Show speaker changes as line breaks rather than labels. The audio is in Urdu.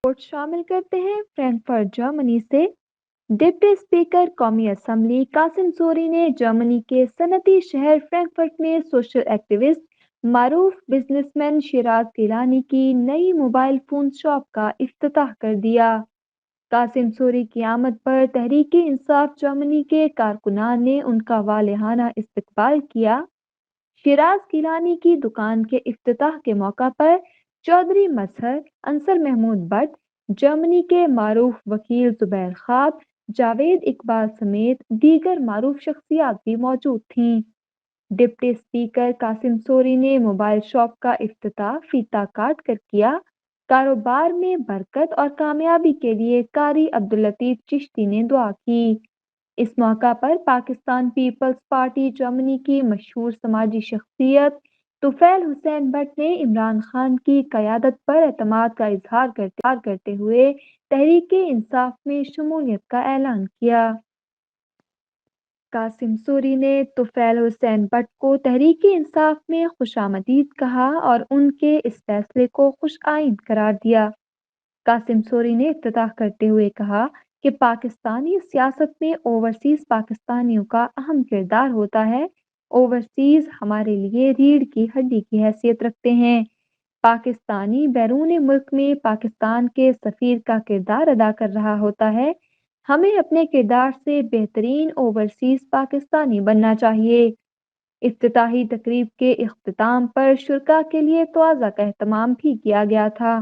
رپورٹ شامل کرتے ہیں فرینکفرٹ جرمنی سے۔ ڈپٹی اسپیکر قومی اسمبلی قاسم سوری نے جرمنی کے صنعتی شہر فرینکفرٹ میں سوشل ایکٹیوسٹ معروف بزنس مین شیراز گیلانی کی نئی موبائل فون شاپ کا افتتاح کر دیا۔ قاسم سوری کی آمد پر تحریک انصاف جرمنی کے کارکنان نے ان کا والہانہ استقبال کیا۔ شیراز گیلانی کی دکان کے افتتاح کے موقع پر چودھری مظہر، انصر محمود بٹ، جرمنی کے معروف وکیل زبیر خواب، جاوید اقبال سمیت دیگر معروف شخصیات بھی موجود تھیں۔ ڈپٹی اسپیکر قاسم سوری نے موبائل شاپ کا افتتاح فیتا کاٹ کر کیا۔ کاروبار میں برکت اور کامیابی کے لیے قاری عبداللطیف چشتی نے دعا کی۔ اس موقع پر پاکستان پیپلز پارٹی جرمنی کی مشہور سماجی شخصیت طفیل حسین بٹ نے عمران خان کی قیادت پر اعتماد کا اظہار کرتے ہوئے تحریک انصاف میں شمولیت کا اعلان کیا۔ قاسم سوری نے طفیل حسین بٹ کو تحریک انصاف میں خوش آمدید کہا اور ان کے اس فیصلے کو خوش آئند قرار دیا۔ قاسم سوری نے افتتاح کرتے ہوئے کہا کہ پاکستانی سیاست میں اوورسیز پاکستانیوں کا اہم کردار ہوتا ہے۔ اوورسیز ہمارے لیے ریڑھ کی ہڈی کی حیثیت رکھتے ہیں۔ پاکستانی بیرون ملک میں پاکستان کے سفیر کا کردار ادا کر رہا ہوتا ہے۔ ہمیں اپنے کردار سے بہترین اوورسیز پاکستانی بننا چاہیے۔ افتتاحی تقریب کے اختتام پر شرکاء کے لیے توازہ کا اہتمام بھی کیا گیا تھا۔